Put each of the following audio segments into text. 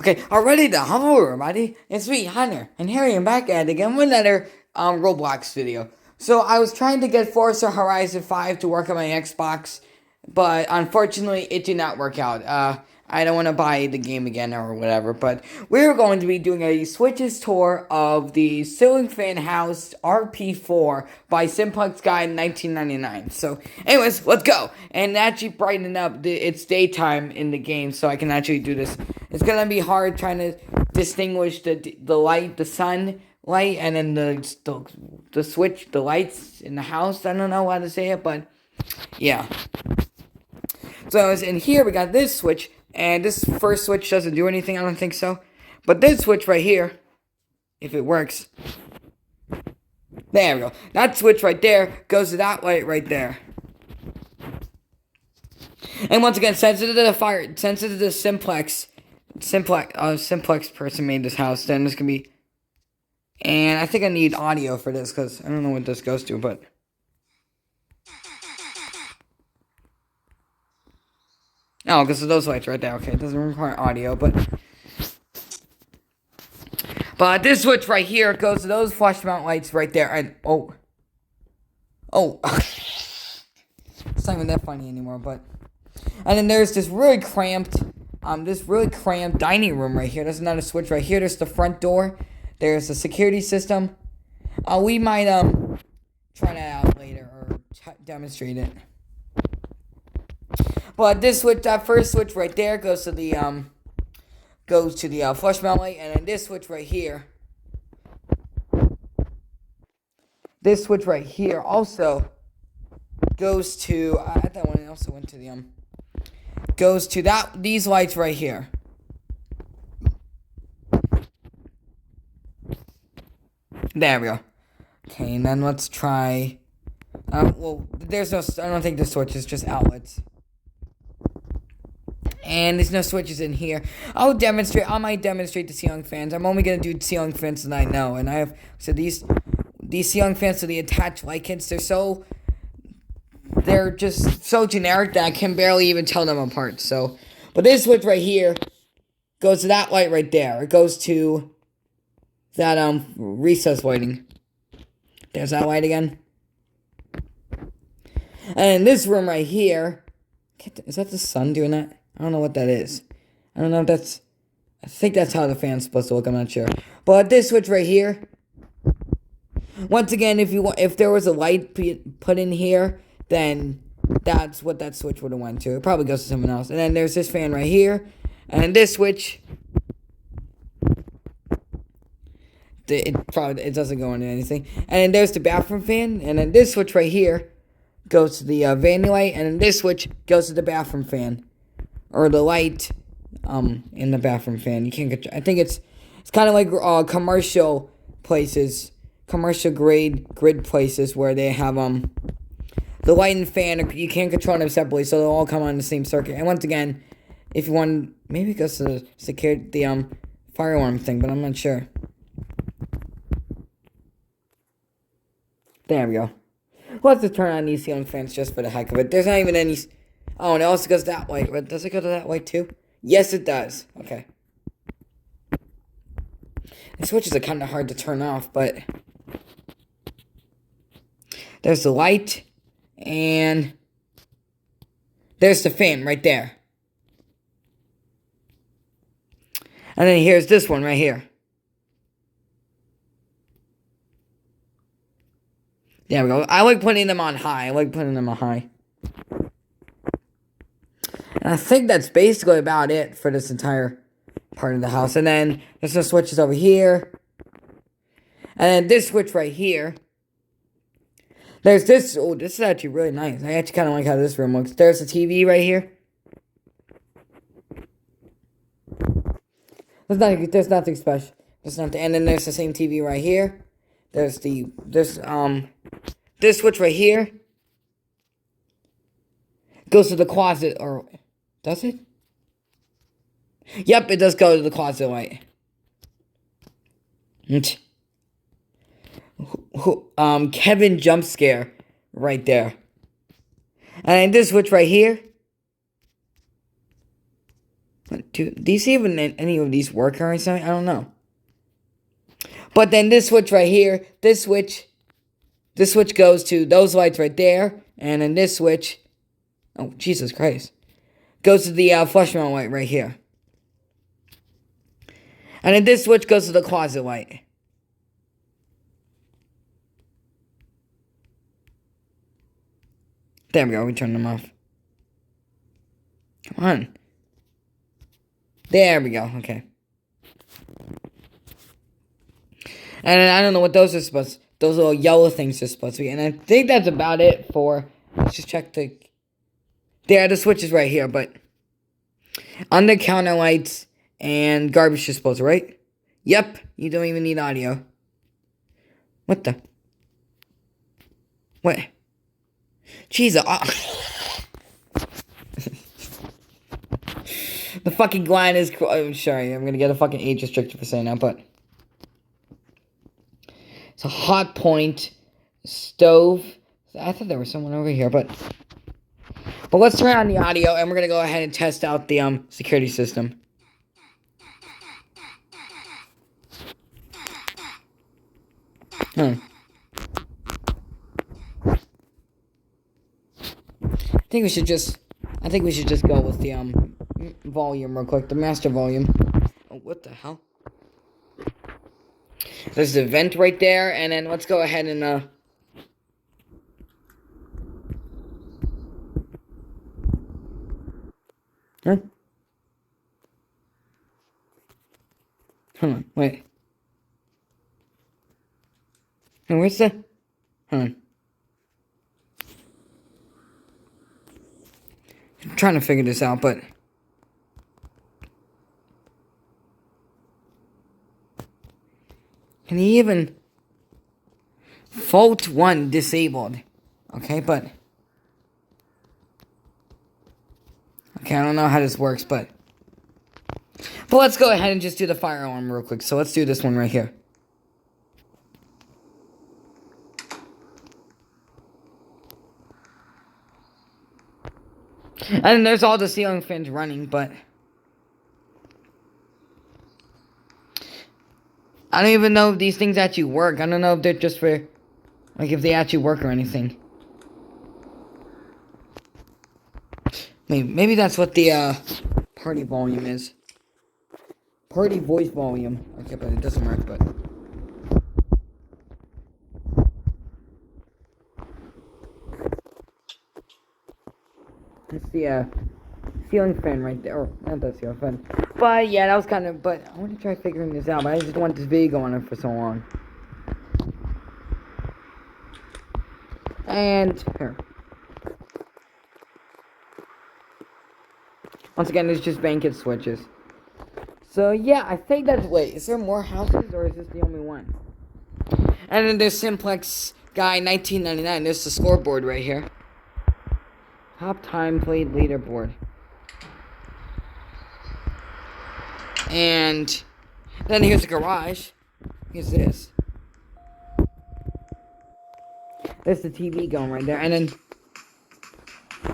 Okay, already the hello everybody, it's me, Hunter, and here I am back at it again with another Roblox video. So I was trying to get Forza Horizon 5 to work on my Xbox, but unfortunately it did not work out. I don't want to buy the game again or whatever, but we're going to be doing a Switches tour of the Ceiling Fan House RP4 by Simplex Guy in 1999. So anyways, let's go. And actually brighten up, it's daytime in the game, so I can actually do this. It's gonna be hard trying to distinguish the light, the sun light, and then the switch, the lights in the house. I don't know how to say it, but yeah. So as in here, we got this switch, and this first switch doesn't do anything. I don't think so, but this switch right here, if it works, there we go. That switch right there goes to that light right there. And once again, sensitive to the fire, sensitive to the Simplex person made this house. Then this can be, and I think I need audio for this because I don't know what this goes to, but oh, because of those lights right there. Okay, it doesn't require audio, but this switch right here goes to those flush mount lights right there, and oh, it's not even that funny anymore, but. And then there's this really cramped dining room right here. There's another switch right here. There's the front door. There's the security system. We might try that out later or demonstrate it. But this switch, that first switch right there, goes to the flush mount light, and then this switch right here. This switch right here also goes to that one also went to the goes to these lights right here. There we go. Okay, and then let's try. Well, there's no. I don't think the switch is just outlets. And there's no switches in here. I might demonstrate the ceiling fans. I'm only gonna do ceiling fans that I know, and I have these ceiling fans to the attached light kits. They're just so generic that I can barely even tell them apart. So, but this switch right here goes to that light right there. It goes to that recess lighting. There's that light again. And in this room right here, is that the sun doing that? I don't know what that is. I don't know if that's. I think that's how the fan's supposed to look. I'm not sure. But this switch right here. Once again, if there was a light put in here, then that's what that switch would have went to. It probably goes to someone else. And then there's this fan right here. And this switch, it doesn't go into anything. And then there's the bathroom fan. And then this switch right here goes to the vanity light. And then this switch goes to the bathroom fan. Or the light in the bathroom fan. You can't get. I think it's kind of like commercial places. Commercial grid places where they have the light and fan, you can't control them separately, so they'll all come on the same circuit. And once again, if you want, maybe it goes to the fire alarm thing, but I'm not sure. There we go. We'll have to turn on these ceiling fans just for the heck of it. There's not even any. Oh, and it also goes that way. But does it go to that way too? Yes, it does. Okay. The switches are kind of hard to turn off, but there's the light, and there's the fan right there. And then here's this one right here. There we go. I like putting them on high. And I think that's basically about it for this entire part of the house. And then there's some switches over here. And then this switch right here. There's this. Oh, this is actually really nice. I actually kind of like how this room looks. There's a TV right here. There's nothing special. There's nothing. And then there's the same TV right here. There's this switch right here. Goes to the closet, or does it? Yep, it does go to the closet light. Kevin jump scare right there. And this switch right here Do these even any of these work or something? I don't know. But then this switch right here, this switch goes to those lights right there, and then this switch, oh Jesus Christ, goes to the flush mount light right here. And then this switch goes to the closet light. There we go, we turn them off. Come on. There we go, okay. And I don't know what those are supposed to, those little yellow things are supposed to be. And I think that's about it for, let's just check the, there, the switch is right here, but under counter lights and garbage disposal, right? Yep, you don't even need audio. What the? What? Jesus. The fucking line is, I'm sorry, I'm gonna get a fucking age restriction for saying that, but it's a hot point stove. I thought there was someone over here, but let's turn on the audio and we're gonna go ahead and test out the security system. I think we should just go with the volume real quick, the master volume. Oh, what the hell? There's the vent right there, and then let's go ahead and huh? Hold on, wait. No, where's the? Hold on. I'm trying to figure this out, but can he even fault one disabled? Okay, but okay, I don't know how this works, but let's go ahead and just do the fire alarm real quick. So let's do this one right here. And there's all the ceiling fans running, but I don't even know if these things actually work. I don't know if they're just for, like, if they actually work or anything. Maybe that's what the party volume is. Party voice volume. Okay, but it doesn't work, but it's the ceiling fan right there. Oh, not that ceiling fan. But yeah, that was kind of, but I want to try figuring this out, but I just want this video going on for so long. And here. Once again, there's just banquet switches. So yeah, I think that's, wait, is there more houses or is this the only one? And then there's Simplex guy 1999. There's the scoreboard right here. Top time played leaderboard. And then here's the garage. Here's this. There's the TV going right there. And then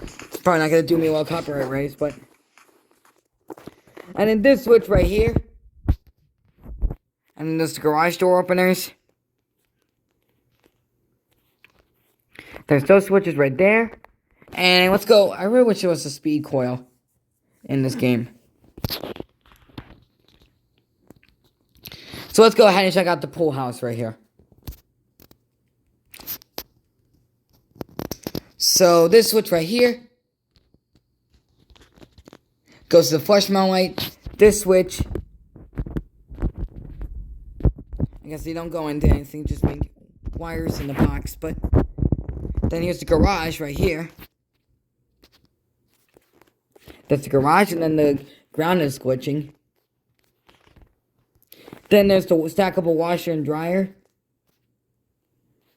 it's probably not gonna do me well copyright raise, but and then this switch right here. And then there's the garage door openers. There's those switches right there. And let's go. I really wish there was a speed coil in this game. So let's go ahead and check out the pool house right here. So this switch right here goes to the flush mount light. This switch, I guess they don't go into anything, just make wires in the box. But then here's the garage right here. That's the garage, and then the ground is glitching. Then there's the stackable washer and dryer.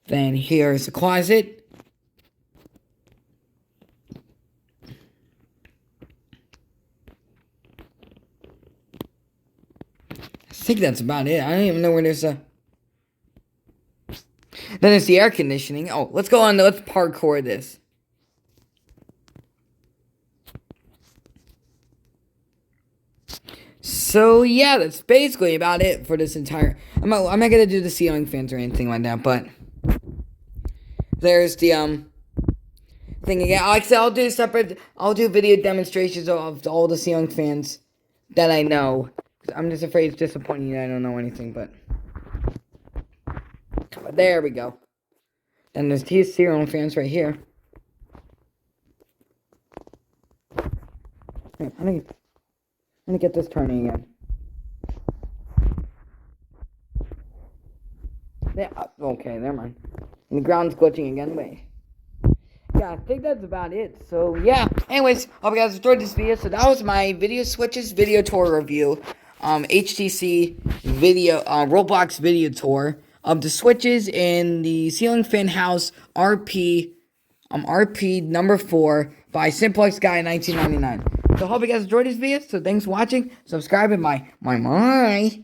Then here's the closet. I think that's about it. I don't even know where there's a... Then there's the air conditioning. Oh, let's go on. Let's parkour this. So yeah, that's basically about it for this entire. I'm not gonna do the ceiling fans or anything like that, but there's the thing again. Like I said, I'll do video demonstrations of all the ceiling fans that I know. I'm just afraid it's disappointing that I don't know anything, but there we go. Then there's these ceiling fans right here. Here, I'm gonna get this turning again. Yeah, okay, never mind. And the ground's glitching again. Wait. Yeah, I think that's about it. So, yeah. Anyways, hope you guys enjoyed this video. So, that was my video switches video tour review. HTC video, Roblox video tour of the switches in the ceiling fan house RP number 4 by Simplex Guy 1999. So, hope you guys enjoyed this video. So, thanks for watching. Subscribe and my.